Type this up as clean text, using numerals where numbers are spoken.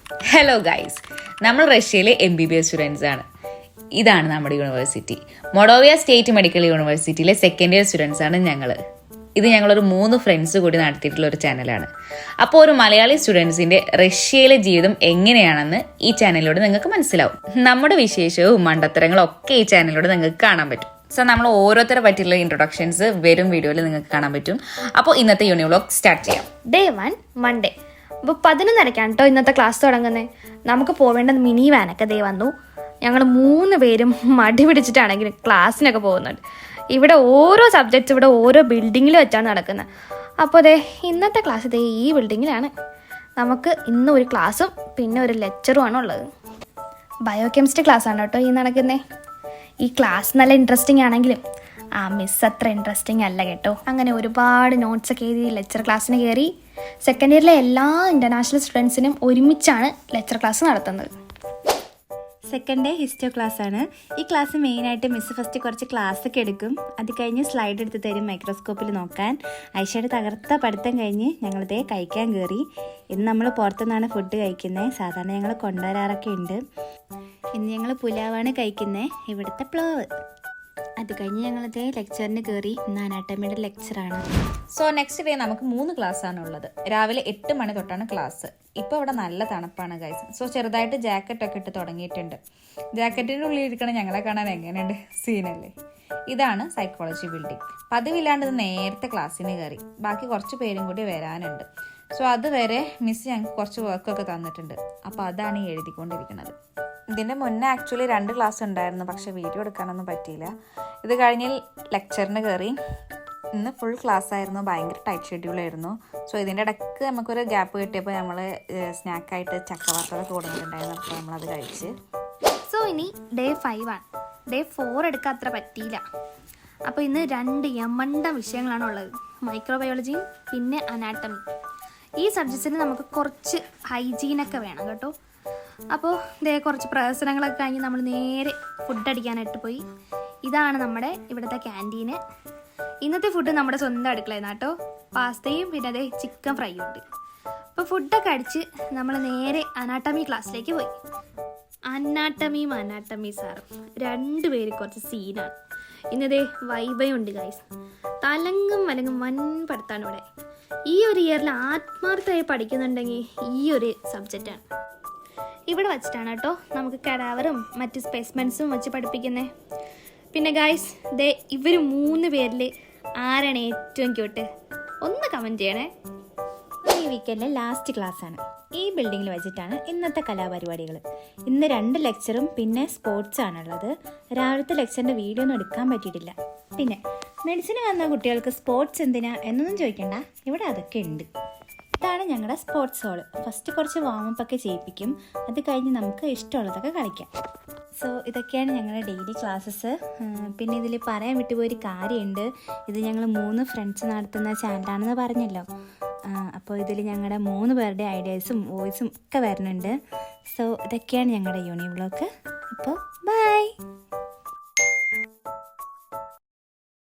Hello guys, നമ്മൾ റഷ്യയിലെ MBBS students ആണ്. ഇതാണ് നമ്മുടെ യൂണിവേഴ്സിറ്റി. മൊഡോവിയ സ്റ്റേറ്റ് മെഡിക്കൽ യൂണിവേഴ്സിറ്റിയിലെ സെക്കൻഡ് ഇയർ സ്റ്റുഡൻസ് ആണ് ഞങ്ങൾ. ഇത് ഞങ്ങളൊരു 3 ഫ്രണ്ട്സ് കൂടി നടത്തിയിട്ടുള്ള ഒരു ചാനലാണ്. അപ്പോൾ ഒരു മലയാളി സ്റ്റുഡൻസിന്റെ റഷ്യയിലെ ജീവിതം എങ്ങനെയാണെന്ന് ഈ ചാനലിലൂടെ നിങ്ങൾക്ക് മനസ്സിലാവും. നമ്മുടെ വിശേഷവും മണ്ടത്തരങ്ങളും ഒക്കെ ഈ ചാനലിലൂടെ നിങ്ങൾക്ക് കാണാൻ പറ്റും. സോ നമ്മൾ ഓരോരുത്തരെ പറ്റിയുള്ള ഇൻട്രൊഡക്ഷൻസ് വരും വീഡിയോയിൽ നിങ്ങൾക്ക് കാണാൻ പറ്റും. അപ്പോൾ ഇന്നത്തെ യൂണിവ്ലോഗ് സ്റ്റാർട്ട് ചെയ്യാം. Day 1 Monday. അപ്പോൾ 11:30 കേട്ടോ ഇന്നത്തെ ക്ലാസ് തുടങ്ങുന്നത്. നമുക്ക് പോവേണ്ട മിനി വാനൊക്കെ ദേ വന്നു. ഞങ്ങൾ 3 പേരും മടി പിടിച്ചിട്ടാണെങ്കിലും ക്ലാസ്സിനൊക്കെ പോകുന്നുണ്ട്. ഇവിടെ ഓരോ സബ്ജക്ട്സ് ഇവിടെ ഓരോ ബിൽഡിങ്ങിൽ വെച്ചാണ് നടക്കുന്നത്. അപ്പോൾ ദേ ഇന്നത്തെ ക്ലാസ് ദേ ഈ ബിൽഡിങ്ങിലാണ്. നമുക്ക് ഇന്ന് ഒരു ക്ലാസ്സും പിന്നെ ഒരു ലെക്ചറുമാണ് ഉള്ളത്. ബയോകെമിസ്ട്രി ക്ലാസ്സാണ് കേട്ടോ ഈ നടക്കുന്നത്. ഈ ക്ലാസ് നല്ല ഇൻട്രസ്റ്റിംഗ് ആണെങ്കിലും ആ മിസ് അത്ര ഇൻട്രസ്റ്റിംഗ് അല്ല കേട്ടോ. അങ്ങനെ ഒരുപാട് നോട്ട്സൊക്കെ എഴുതി ലെക്ചർ ക്ലാസ്സിന് കയറി. സെക്കൻഡ് ഇയറിലെ എല്ലാ ഇൻ്റർനാഷണൽ സ്റ്റുഡൻസിനും ഒരുമിച്ചാണ് ലെക്ചർ ക്ലാസ് നടത്തുന്നത്. സെക്കൻഡ് ഡേ ഹിസ്റ്ററി ക്ലാസ് ആണ്. ഈ ക്ലാസ് മെയിനായിട്ട് മിസ് ഫസ്റ്റ് കുറച്ച് ക്ലാസ് ഒക്കെ എടുക്കും. അത് കഴിഞ്ഞ് സ്ലൈഡ് എടുത്ത് തരും മൈക്രോസ്കോപ്പിൽ നോക്കാൻ. ഐഷയുടെ തകർത്ത പഠിത്തം കഴിഞ്ഞ് ഞങ്ങളിതേ കഴിക്കാൻ കയറി. ഇന്ന് നമ്മൾ പുറത്തുനിന്നാണ് ഫുഡ് കഴിക്കുന്നത്. സാധാരണ ഞങ്ങൾ കൊണ്ടുവരാറൊക്കെ ഉണ്ട്. ഇന്ന് ഞങ്ങൾ പുലാവാണ് കഴിക്കുന്നത്, ഇവിടുത്തെ പ്ലോവ്. അത് കഴിഞ്ഞ് ഞങ്ങളിതേ ലെക്ചറിന് കയറി. ഇന്ന് അനാട്ടമിയുടെ ലെക്ചറാണ്. സോ നെക്സ്റ്റ് ഡേ നമുക്ക് 3 ക്ലാസ് ആണ് ഉള്ളത്. രാവിലെ 8 മണി തൊട്ടാണ് ക്ലാസ്. ഇപ്പോൾ ഇവിടെ നല്ല തണുപ്പാണ് ഗൈസ്. സോ ചെറുതായിട്ട് ജാക്കറ്റൊക്കെ ഇട്ട് തുടങ്ങിയിട്ടുണ്ട്. ജാക്കറ്റിൻ്റെ ഉള്ളിൽ ഇരിക്കണം ഞങ്ങളെ കാണാൻ എങ്ങനെയുണ്ട്, സീനല്ലേ. ഇതാണ് സൈക്കോളജി ബിൽഡിംഗ്. പതിവില്ലാണ്ട് ഇത് നേരത്തെ ക്ലാസ്സിന് കയറി. ബാക്കി കുറച്ച് പേരും കൂടി വരാനുണ്ട്. സോ അതുവരെ മിസ് ഞങ്ങൾക്ക് കുറച്ച് വർക്കൊക്കെ തന്നിട്ടുണ്ട്. അപ്പോൾ അതാണ് ഈ എഴുതിക്കൊണ്ടിരിക്കുന്നത്. ഇതിൻ്റെ മുന്നേ ആക്ച്വലി 2 ക്ലാസ് ഉണ്ടായിരുന്നു, പക്ഷെ വീഡിയോ എടുക്കാനൊന്നും പറ്റിയില്ല. ഇത് കഴിഞ്ഞ് ലെക്ചറിന് കയറി. ഇന്ന് ഫുൾ ക്ലാസ് ആയിരുന്നു, ഭയങ്കര ടൈറ്റ് ഷെഡ്യൂളായിരുന്നു. സോ ഇതിൻ്റെ ഇടയ്ക്ക് നമുക്കൊരു ഗ്യാപ്പ് കിട്ടിയപ്പോൾ നമ്മൾ സ്നാക്കായിട്ട് ചക്കവാർത്തകളൊക്കെ കൊടുത്തിട്ടുണ്ടായിരുന്നു. അപ്പോൾ നമ്മളത് കഴിച്ച്. സോ ഇനി ഡേ 5 ആണ്. ഡേ 4 എടുക്കാൻ അത്ര പറ്റിയില്ല. അപ്പോൾ ഇന്ന് 2 യമണ്ട വിഷയങ്ങളാണ് ഉള്ളത്. മൈക്രോബയോളജിയും പിന്നെ അനാട്ടമി. ഈ സബ്ജക്ട്സിന് നമുക്ക് കുറച്ച് ഹൈജീനൊക്കെ വേണം കേട്ടോ. അപ്പോൾ ഇതേ കുറച്ച് പ്രവർത്തനങ്ങളൊക്കെ കഴിഞ്ഞ് നമ്മൾ നേരെ ഫുഡ് അടിക്കാനായിട്ട് പോയി. ഇതാണ് നമ്മുടെ ഇവിടുത്തെ ക്യാൻറ്റീന്. ഇന്നത്തെ ഫുഡ് നമ്മുടെ സ്വന്തം അടുക്കളയാണ് കേട്ടോ. പാസ്തയും പിന്നെ അതേ ചിക്കൻ ഫ്രൈയും ഉണ്ട്. അപ്പോൾ ഫുഡൊക്കെ അടിച്ച് നമ്മൾ നേരെ അനാട്ടമി ക്ലാസ്സിലേക്ക് പോയി. അനാട്ടമി സാറും 2 പേര് കുറച്ച് സീനാണ്. ഇന്നതേ വൈബയുണ്ട് ഗൈസ്. തലങ്ങും വലങ്ങും വൻ പഠിത്താണ് ഇവിടെ. ഈ ഒരു ഇയറിൽ ആത്മാർത്ഥമായി പഠിക്കുന്നുണ്ടെങ്കിൽ ഈ ഒരു സബ്ജക്റ്റാണ്. ഇവിടെ വച്ചിട്ടാണ് കേട്ടോ നമുക്ക് കടാവറും മറ്റ് സ്പെസിമെൻസും വെച്ച് പഠിപ്പിക്കുന്നത്. പിന്നെ ഗൈസ് ദേ ഇവർ 3 പേരിൽ ആരാണ് ഏറ്റവും ക്യൂട്ട്? ഒന്ന് കമൻറ്റ് ചെയ്യണേ. ഈ വീക്കെൻഡിലെ ലാസ്റ്റ് ക്ലാസ്സാണ്. ഈ ബിൽഡിങ്ങിൽ വെച്ചിട്ടാണ് ഇന്നത്തെ കലാപരിപാടികൾ. ഇന്ന് 2 ലെക്ചറും പിന്നെ സ്പോർട്സ് ആണുള്ളത്. രാവിലത്തെ ലെക്ചറിൻ്റെ വീഡിയോ ഒന്നും എടുക്കാൻ പറ്റിയിട്ടില്ല. പിന്നെ മെഡിസിന് വന്ന കുട്ടികൾക്ക് സ്പോർട്സ് എന്തിനാ എന്നൊന്നും ചോദിക്കണ്ട, ഇവിടെ അതൊക്കെ ഉണ്ട്. ഇതാണ് ഞങ്ങളുടെ സ്പോർട്സ് ഹോള്. ഫസ്റ്റ് കുറച്ച് വാമപ്പൊക്കെ ചെയ്യിപ്പിക്കും. അത് കഴിഞ്ഞ് നമുക്ക് ഇഷ്ടമുള്ളതൊക്കെ കളിക്കാം. സോ ഇതൊക്കെയാണ് ഞങ്ങളുടെ ഡെയിലി ക്ലാസ്സസ്. പിന്നെ ഇതിൽ പറയാൻ വിട്ടുപോയൊരു കാര്യമുണ്ട്. ഇത് ഞങ്ങൾ 3 ഫ്രണ്ട്സ് നടത്തുന്ന ചാനലാണെന്ന് പറഞ്ഞല്ലോ. അപ്പോൾ ഇതിൽ ഞങ്ങളുടെ 3 പേരുടെ ഐഡിയാസും വോയിസും ഒക്കെ വരുന്നുണ്ട്. സോ ഇതൊക്കെയാണ് ഞങ്ങളുടെ യൂണിവ്ലോഗ്. അപ്പോൾ ബൈ.